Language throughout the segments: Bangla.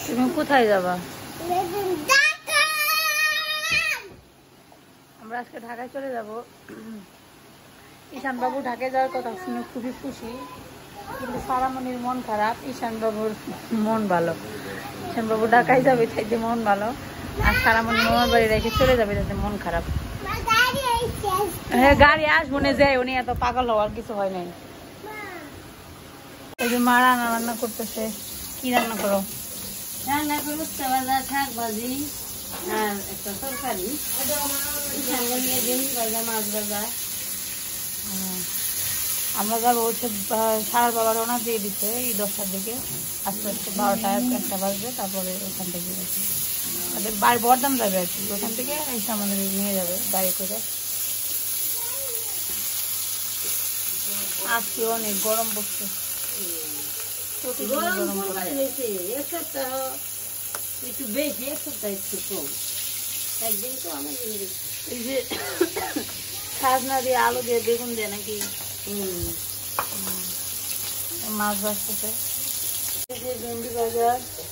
তুমি কোথায় যাবা? আমরা আজকে ঢাকায় চলে যাব। ঈশান বাবু ঢাকায় যাওয়ার কথা শুনে খুবই খুশি, কিন্তু সারামণির মন খারাপ। ঈশান বাবুর মন ভালো। ঈশান বাবু ঢাকায় যাবে তাইতে মন ভালো, আর সারামণি মামার বাড়ি রেখে চলে যাবে তাতে মন খারাপ। হ্যাঁ, গাড়ি আসবো না, যাই উনি এত পাগল হওয়ার কিছু হয় নাই। এই যে মা রান্না করতেছে। কি রান্না করো? রান্না করবো উচ্চ ভাজা, শাক ভাজি আর একটা তরকারি, ভেন্ডি ভাজা, মাছ ভাজা। আমরা যাবো হচ্ছে সার বাবা রওনা দিয়ে দিচ্ছে এই 10টার দিকে, আস্তে আস্তে 12টা 1টা বাজবে, তারপরে ওখান থেকে বাড়ি বর্দাম যাবে আর কি, ওখান থেকে এসে আমাদের নিয়ে যাবে গাড়ি করে। আজকে অনেক গরম পড়ছে, এক সপ্তাহ একটু বেশি, এক সপ্তাহ একটু কম, একদিন তো অনেক। এই যে সাজনা দিয়ে আলু দিয়ে বেগুন দিয়ে নাকি মাছ ভাজতেছে। ভেন্ডি ভাজা,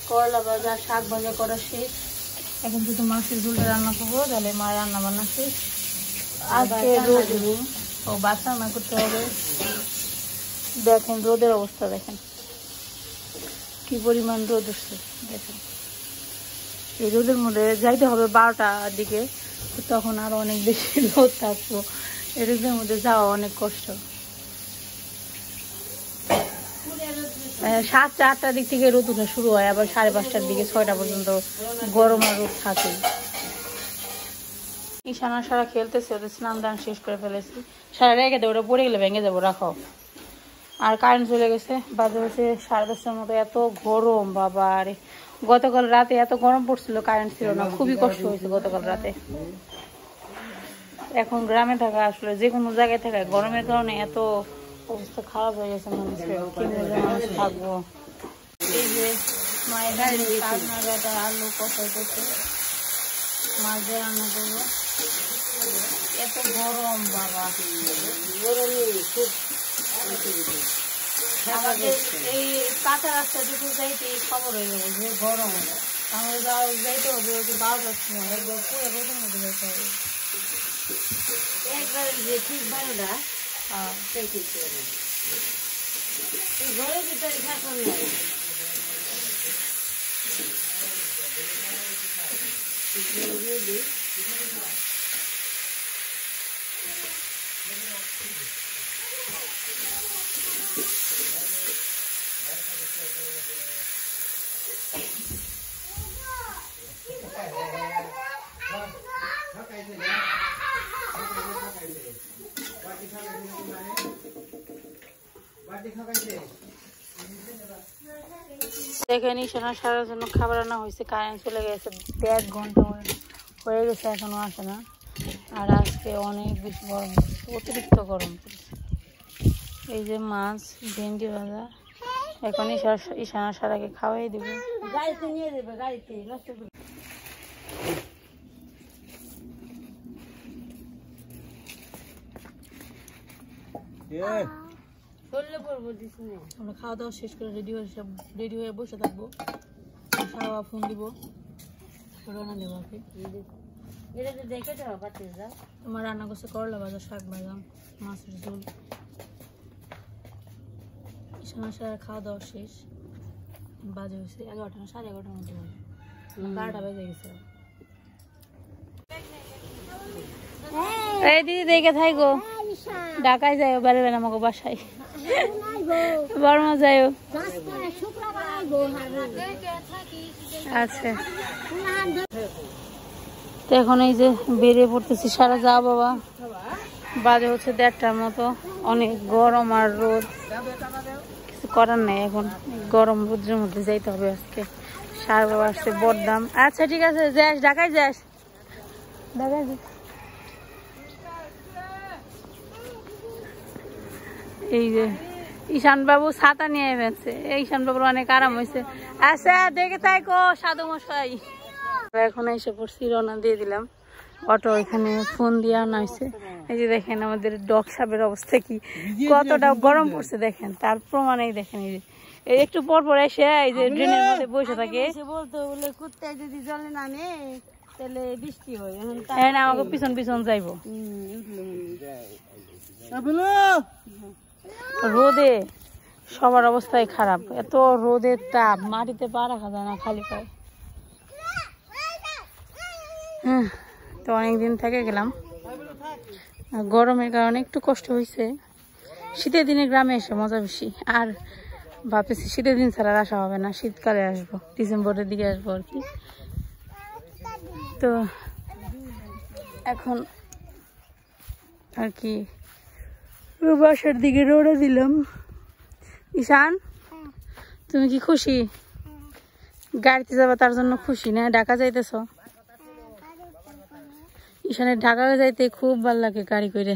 করলা ভাজা, শাক ভাজা করা শেষ। এখন শুধু মাছের ঝোলটা রান্না করবো, তাহলে মা রান্না বান্না শেষ। আজকে রোদ, ও বাচ্চা রান্না করতে হবে। দেখেন রোদের অবস্থা, দেখেন কি পরিমাণ রোদ উঠছে। দেখেন এই রোদের মধ্যে যাইতে হবে 12টার দিকে, তখন আরো অনেক বেশি রোদ থাকবো। এই রোদের মধ্যে যাওয়া অনেক কষ্ট। 7টা 8টার দিক থেকে রোদ উঠা শুরু হয়, আবার 5:30টার দিকে 6টা পর্যন্ত গরম আর রোদ থাকে। ঈশানা সারা খেলতেছে, ওদের স্নান দান শেষ করে ফেলেছি। সারা রেখে দেবো, ওটা পড়ে গেলে ভেঙে যাবো, রাখো। আর কারেন্ট চলে গেছে, বাজে হচ্ছে 10:30টার মতো। এত গরম বাবা, আরে গতকাল রাতে এত গরম পড়ছিল, কারেন্ট ছিল না, খুবই কষ্ট হয়েছে গতকাল রাতে। এখন গ্রামে থাকা, আসলে যে কোনো জায়গায় থাকা, গরমের কারণে এত অবস্থা খারাপ হয়ে গেছে মানুষের, কিভাবে মানুষ থাকবো। এই যে মায়ের গাড়ি আলু কষাইতেছে, মাছ দিয়ে রান্না করবো। এত গরম বাবা, গরমে খুব আমাদের এই কাঁচা রাস্তা দিকে যাইতে খবর হয়ে যাবে যে গরম, আমাদের যাইতে হবে ওই যে 12টার সময়, একবার পুরো রোদের মধ্যে যেতে হবে। একবার যে ঠিক 12টা সেই ঠিক করে ঘরের ভিতরে শাসন নাই। দেখেন ঈশানা সারার জন্য খাবার আনা হয়েছে, কারেন্ট চলে গেছে, 1.5 ঘন্টা হয়ে গেছে, এখনো আসে না। আর আজকে অনেক বেশি গরম, অতিরিক্ত গরম পড়ছে। এই যে মাছ, ভেন্ডি ভাজা, এখন ঈশানা সারাকে খাওয়াই দেবে। গাড়িতে নিয়ে দেবে, গাড়িতে নষ্ট করে। আমরা খাওয়া দাওয়া শেষ করে রেডি হয়ে বসে থাকবো। সারা ফোন দিব, রওনা দেবো আর কি। তোমার রান্না করছে করলা ভাজা, শাক ভাজা, মাছের ঝোল। ঈশানা সারা খাওয়া দাওয়া শেষ, বাজে হয়েছে 11টা না 11:30 মতো, 12টা বেজে গেছে। এই দিদি দেখে থাকো, ঢাকায় যাই, বেড়ে বেড়ে আমাকে বাসায় বর্মা যাই। আচ্ছা, তো এখন এই যে বেরিয়ে পড়তেছি, সারা যা বাবা, বাজে হচ্ছে 1:30টার মতো। অনেক গরম আর রোদ, কিছু করার নেই, এখন গরম রোদের মধ্যে যাইতে হবে আজকে। সার বাবা আসছে বড়দাম। আচ্ছা ঠিক আছে, যাস ঢাকায় যাস, ঢাকায় যাস। এই যে ঈশান বাবু ছাতা নিয়ে গেছে, ঈশান বাবুর অনেক আরাম হয়েছে। আচ্ছা দেখে থাকো সাধু মশাই। এখন এসে পড়ছি, রওনা দিয়ে দিলাম। অটো এখানে ফোন দিয়ে আনা হয়েছে। এই যে দেখেন আমাদের ডগ সাপের অবস্থা কি, কতটা গরম পড়ছে দেখেন, তার প্রমাণেই দেখেন। এই একটু পর পর এসে এই যে ড্রেনের মধ্যে বসে থাকে। বলতো বলে কুত্তায় যদি জলে নামে তাহলে বৃষ্টি হয়। হ্যাঁ না, আমাকে পিছন পিছন যাইবো। রোদে সবার অবস্থাই খারাপ, এত রোদের তাপ, মাটিতে পা রাখা যায় না খালি পায়ে। হ্যাঁ, তো অনেকদিন থেকে গেলাম, গরমের কারণে একটু কষ্ট হয়েছে। শীতের দিনে গ্রামে এসে মজা বেশি। আর ভাবতেছি শীতের দিন ছাড়া আসা হবে না, শীতকালে আসবো, ডিসেম্বরের দিকে আসবো আর কি। তো এখন আর কি বাসার দিকে রওনা দিলাম। ঈশান, তুমি কি খুশি? গাড়িতে যাবা তার জন্য খুশি না? ঢাকা যাইতেছ? ঈশানের ঢাকা যাইতে খুব ভালো লাগে গাড়ি করে।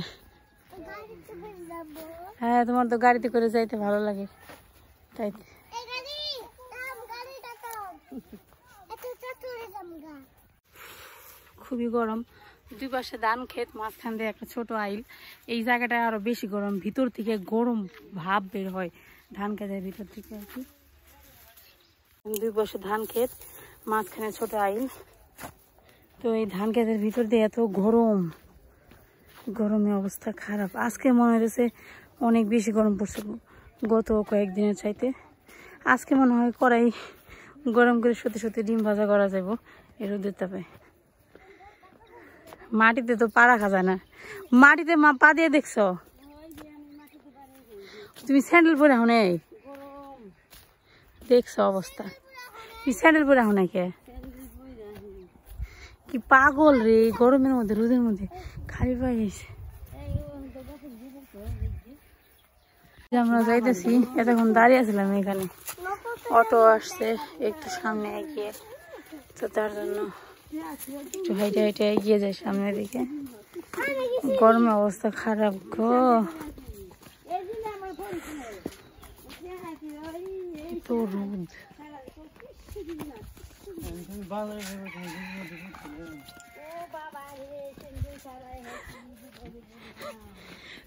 হ্যাঁ, তোমার তো গাড়িতে করে যাইতে ভালো লাগে, তাই খুবই গরম। দুই পাশে ধান ক্ষেত, মাঝখান দিয়ে একটা ছোট আইল। এই জায়গাটা আরো বেশি গরম, ভিতর থেকে গরম ভাব বের হয় ধান ক্ষেতের ভিতর থেকে আর কি। দুই পাশে ধান ক্ষেত, মাঝখানে ছোট আইল। তো এই ধান ক্ষেতের ভিতর দিয়ে এত গরম, গরমে অবস্থা খারাপ। আজকে মনে হয়েছে অনেক বেশি গরম পড়ছে গত কয়েকদিনের চাইতে। আজকে মনে হয় কড়াই গরম করে সত্যি সত্যি ডিম ভাজা করা যাব এই রোদের তাপে। মাটিতে তো পা রাখা যায় না, মাটিতে মা পা দিয়ে দেখছ? তুমি স্যান্ডেল পরে এখন দেখছ অবস্থা? তুমি স্যান্ডেল পরে এখন কে কি পাগল রে, গরমের মধ্যে রোদের মধ্যে খালি পাই গেছে। আমরা যাইতেছি, এতক্ষণ দাঁড়িয়ে আছিলাম এখানে, অটো আসছে একটু সামনে এগিয়ে, তো তার জন্য একটু হাইটে হাইটে এগিয়ে যায় সামনের দিকে। গরমে অবস্থা খারাপ গো, এত রোদ।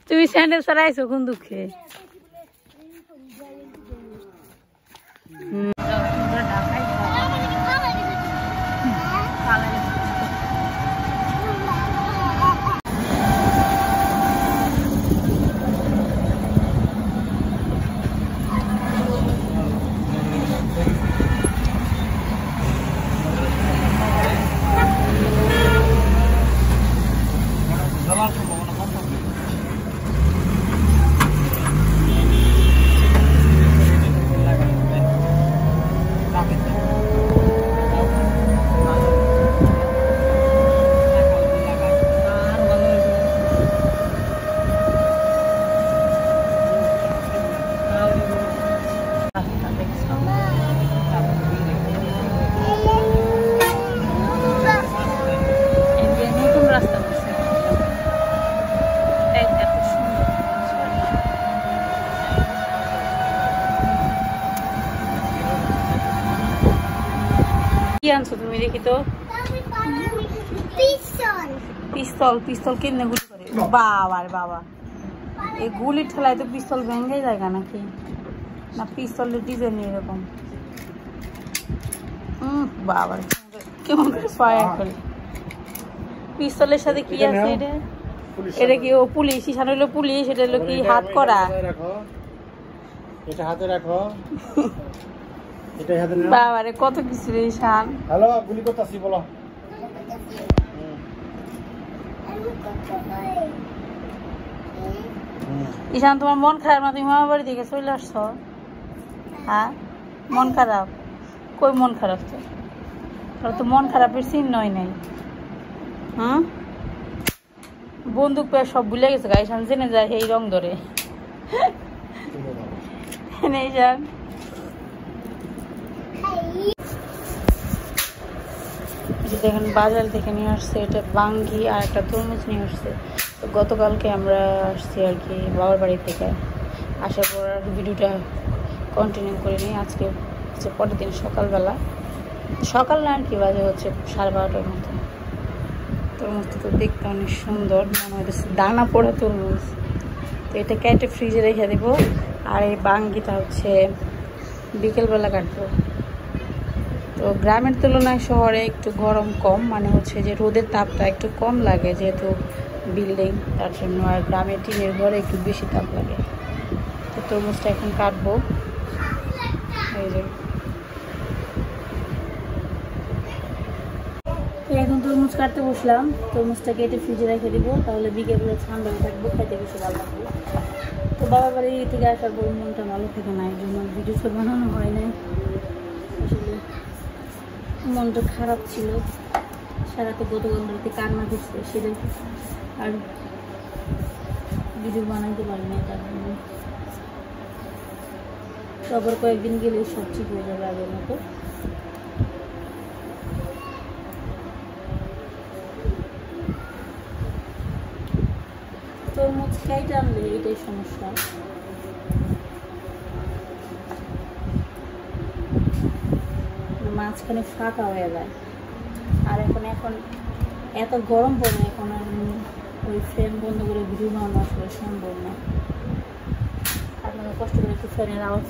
তুমি স্যান্ডেল ছাড়াইছো কোন দুঃখে? কি আনছো তুমি দেখি তো? পিস্তল। পিস্তল কিনে গুলি করে? বাবা রে বাবা, এই গুলির ঠেলায় তো পিস্তল ভেঙে যায় নাকি? না পিস্তলের ডিজাইন এরকম। বাবা কেমন করে ফায়ার করে? পিস্তলের সাথে কি আছে এটা? এটা কি ও পুলিশ? ঈশান হইলো পুলিশ, এটা হলো কি হাত করা? এটা হাতে রাখো। বাবারে কত কিছু রে ঈশান। হ্যালো, গুলি করতেছি বলো। ঈশান তোমার মন খারাপ না? তুমি মামা বাড়ি থেকে চলে আসছো? হ্যাঁ, মন খারাপ? কই মন খারাপ? তো তো মন খারাপের চিহ্নই নাই। হুম, বন্দুক পেয়ে সব ভুলে গেছে গা। ঈশান জেনে যায় এই রং ধরে। ঈশান দেখেন বাজার থেকে নিয়ে আসছে, এটা বাঙ্গি আর একটা তরমুজ নিয়ে আসছে। তো গতকালকে আমরা আসছি আর কি বাবার বাড়ি থেকে, আসার পর আর ভিডিওটা কন্টিনিউ করিনি। আজকে হচ্ছে পরের দিন সকালবেলা, সকাল না আর কি বাজে হচ্ছে 12:30টার মতো। তরমুজটা তো দেখতে অনেক সুন্দর, মনে হচ্ছে দানা পড়া তরমুজ। তো এটা কেটে ফ্রিজে রেখে দেবো। আর এই বাঙ্গিটা হচ্ছে বিকেলবেলা কাটবো। তো গ্রামের তুলনায় শহরে একটু গরম কম, মানে হচ্ছে যে রোদের তাপটা একটু কম লাগে যেহেতু বিল্ডিং, তার জন্য। আর গ্রামের টিনের ঘরে একটু বেশি তাপ লাগে। তো তরমুজটা এখন কাটবো। এই যে এখন তরমুজ কাটতে বসলাম। তরমুজটা কেটে ফ্রিজে রেখে দিব, তাহলে বিকেলবেলা ঠান্ডা হয়ে থাকবো, খাইতে বেশি ভালো লাগবে। তো বাবা বাড়ি থেকে আসার পর মনটা ভালো থাকে না, এই জন্য ভিডিওটা বানানো হয় নাই। আসলে মনটা খারাপ ছিল, সারাতে গতকাল রাতে কান্না করছে, সেটাই আর ভিডিও বানাইতে পারি না। তার জন্য আবার কয়েকদিন গেলে সব ঠিক হয়ে যাবে আগের মতো। তরমুজ খাইতে আনলে এটাই সমস্যা, মাঝখানে ফাঁকা হয়ে যায়। আর এখন এত গরম পড়ে, এখন আর ওই ফ্যান বন্ধ করে ভিডিও বানানো আসলে সম্ভব না। আপনারা কষ্ট করে একটু ফ্যানের আওয়াজ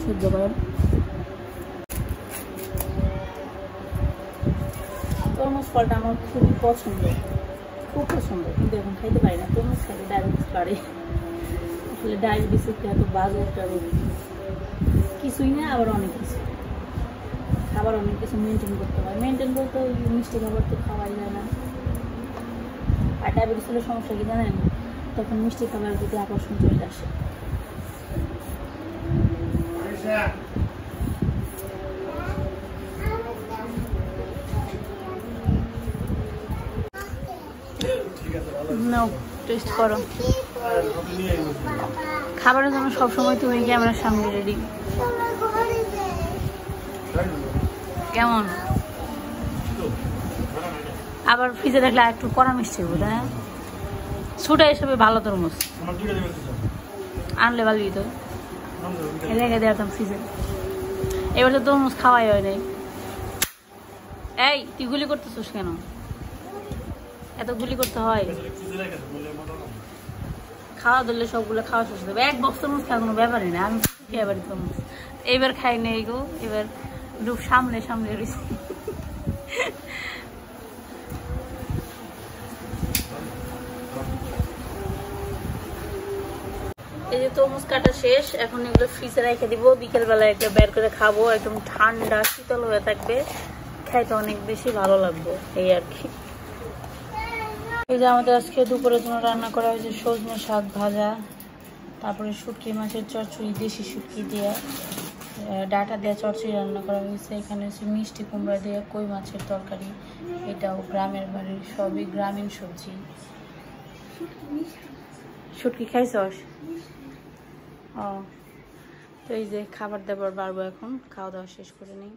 সহ্য করেন। তরমুজ ফলটা আমার খুবই পছন্দ, খুব পছন্দ, কিন্তু এখন খাইতে পারি না। তরমুজ খাইতে ডায়াবেটিস বাড়ে। আসলে ডায়াবেটিস এত বাজে একটা রোগ, কিছুই না আবার অনেক কিছু, খাবার অনেক কিছু মেনটেন করতে হয়। মেনটেন বলতে ওই মিষ্টি খাবার তো খাওয়াই যায় না। আর ডায়াবেটিস হলে সমস্যা কি জানেন, তখন মিষ্টি খাবারের প্রতি আকর্ষণ চলে আসে। টেস্ট করো, খাবারের জন্য সবসময় তুমি ক্যামেরার সামনে রেডি। কেমন? আবার ফ্রিজে রাখলে একটু কড়া মিষ্টি হবে, তাই না? ছুটা হিসেবে ভালো তরমুজ আনলে ভালোই তো, রেখে দিতাম ফ্রিজে। এবার তো তরমুজ খাওয়াই হয় নাই। এই তুই গুলি করতেছিস কেন? এত গুলি করতে হয়? খাওয়া ধরলে সবগুলো খাওয়া শেষ দেবে। এক বক্স তরমুজ খাওয়া কোনো ব্যাপারই না। আমি খেয়ে পারি তরমুজ, এবার খাই নেই গো। এবার রূপ সামনে রয়েছে। এই যে তরমুজ কাটা শেষ, এখন এগুলো ফ্রিজে রেখে দিব। বিকেলবেলা একটা বের করে খাবো, একদম ঠান্ডা শীতল হয়ে থাকবে, খাইতে অনেক বেশি ভালো লাগবে, এই আর কি। এই যে আমাদের আজকে দুপুরের জন্য রান্না করা হয়েছে সজনে শাক ভাজা, তারপরে শুটকি মাছের চচ্চড়ি, দেশি শুটকি দিয়ে ডাটা দিয়ে চচ্চড়ি রান্না করা হয়েছে। এখানে হচ্ছে মিষ্টি কুমড়া দিয়ে কই মাছের তরকারি, এটাও গ্রামের বাড়ির, সবই গ্রামীণ সবজি। শুটকি খাইছস? ও, তো এই যে খাবার দাবার বাড়বো, এখন খাওয়া দাওয়া শেষ করে নিই।